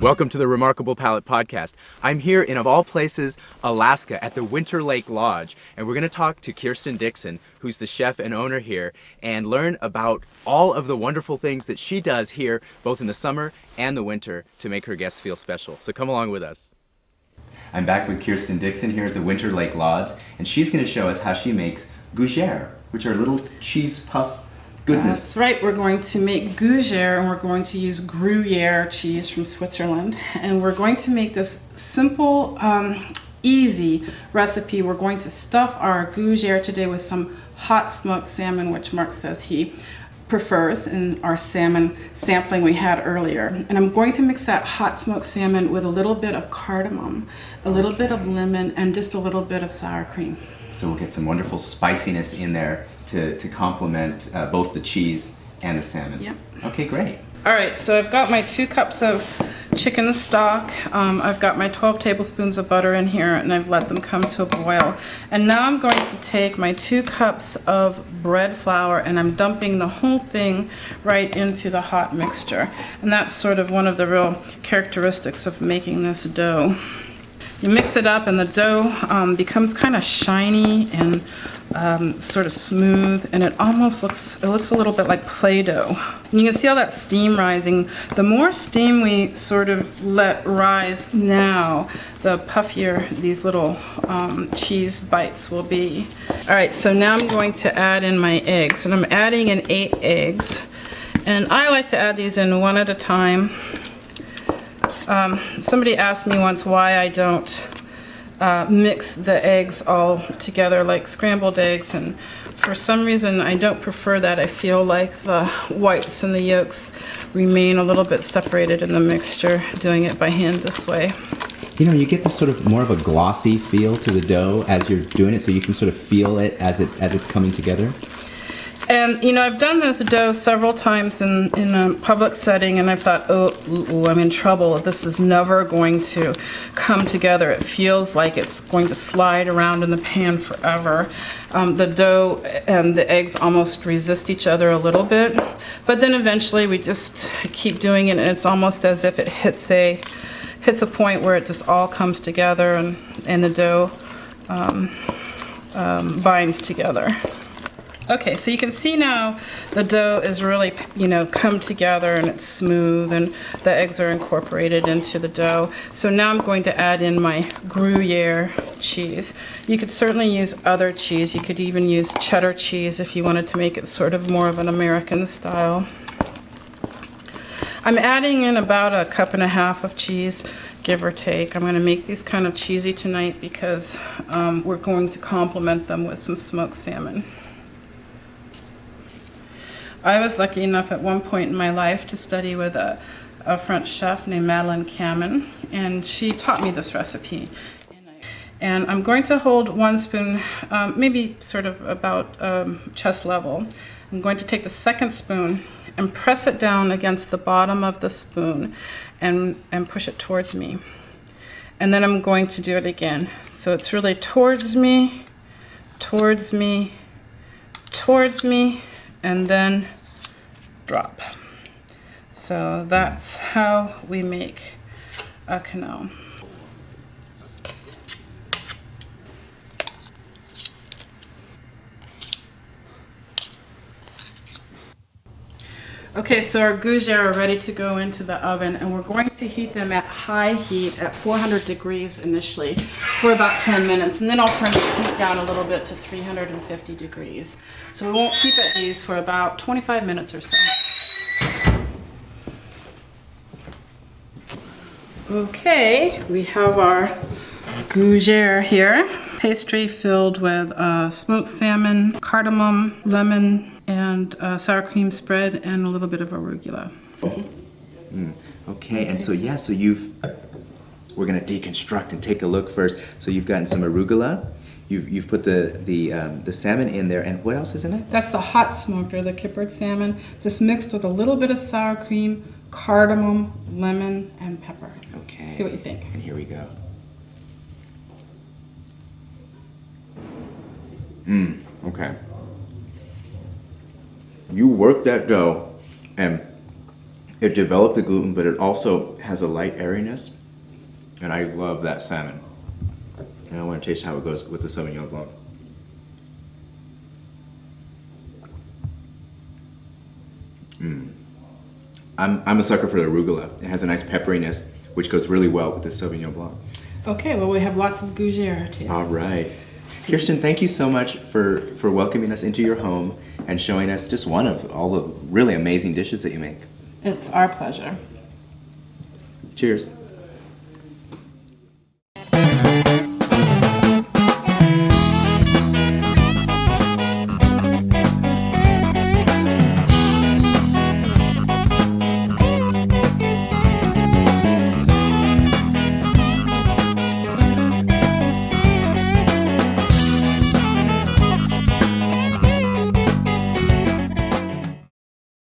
Welcome to the Remarkable Palate Podcast. I'm here in, of all places, Alaska at the WinterLake Lodge, and we're going to talk to Kirsten Dixon, who's the chef and owner here, and learn about all of the wonderful things that she does here, both in the summer and the winter, to make her guests feel special. So come along with us. I'm back with Kirsten Dixon here at the WinterLake Lodge, and she's going to show us how she makes gougeres, which are little cheese puff goodness. That's right, we're going to make gougere, and we're going to use Gruyere cheese from Switzerland. And we're going to make this simple, easy recipe. We're going to stuff our gougere today with some hot smoked salmon, which Mark says he prefers in our salmon sampling we had earlier. And I'm going to mix that hot smoked salmon with a little bit of cardamom, a little bit of lemon, and just a little bit of sour cream. So we'll get some wonderful spiciness in there to complement both the cheese and the salmon. Yep. Okay, great. All right, so I've got my 2 cups of chicken stock. I've got my 12 tablespoons of butter in here, and I've let them come to a boil. And now I'm going to take my 2 cups of bread flour, and I'm dumping the whole thing right into the hot mixture. And that's sort of one of the real characteristics of making this dough. You mix it up, and the dough becomes kind of shiny and sort of smooth, and it almost looks a little bit like Play-Doh. And you can see all that steam rising. The more steam we sort of let rise now, the puffier these little cheese bites will be. All right, so now I'm going to add in my eggs, and I'm adding in 8 eggs. And I like to add these in one at a time. Somebody asked me once why I don't mix the eggs all together like scrambled eggs, and for some reason I don't prefer that. I feel like the whites and the yolks remain a little bit separated in the mixture doing it by hand this way. You know, you get this sort of more of a glossy feel to the dough as you're doing it, so you can sort of feel it as it's coming together. And you know, I've done this dough several times in a public setting, and I've thought, oh, I'm in trouble. This is never going to come together. It feels like it's going to slide around in the pan forever. The dough and the eggs almost resist each other a little bit, but then eventually we just keep doing it, and it's almost as if it hits a point where it just all comes together, and the dough binds together. Okay, so you can see now the dough is really, come together, and it's smooth, and the eggs are incorporated into the dough. So now I'm going to add in my Gruyere cheese. You could certainly use other cheese. You could even use cheddar cheese if you wanted to make it sort of more of an American style. I'm adding in about 1.5 cups of cheese, give or take. I'm going to make these kind of cheesy tonight because we're going to complement them with some smoked salmon. I was lucky enough at one point in my life to study with a French chef named Madeleine Camin, and she taught me this recipe. And I'm going to hold 1 spoon, maybe sort of about chest level. I'm going to take the 2nd spoon and press it down against the bottom of the spoon and push it towards me. And then I'm going to do it again. So it's really towards me, towards me, towards me, and then drop. So that's how we make a quenelle. Okay, so our gougeres are ready to go into the oven, and we're going to heat them at high heat at 400 degrees initially for about 10 minutes, and then I'll turn the heat down a little bit to 350 degrees. So we won't keep at these for about 25 minutes or so. Okay, we have our gougere here. Pastry filled with smoked salmon, cardamom, lemon, and sour cream spread, and a little bit of arugula. Okay, and so yeah, so we're gonna deconstruct and take a look first. So you've gotten some arugula, you've put the salmon in there, and what else is in it? That's the hot smoked, or the kippered salmon, just mixed with a little bit of sour cream, cardamom, lemon, and pepper. Okay. See what you think. And here we go. Okay. You work that dough, and It developed the gluten, but it also has a light airiness. And I love that salmon. And I want to taste how it goes with the Sauvignon Blanc. I'm a sucker for the arugula. It has a nice pepperiness, which goes really well with the Sauvignon Blanc. Okay, well, we have lots of gougere too. All right. Kirsten, thank you so much for welcoming us into your home and showing us just one of all the really amazing dishes that you make. It's our pleasure. Cheers.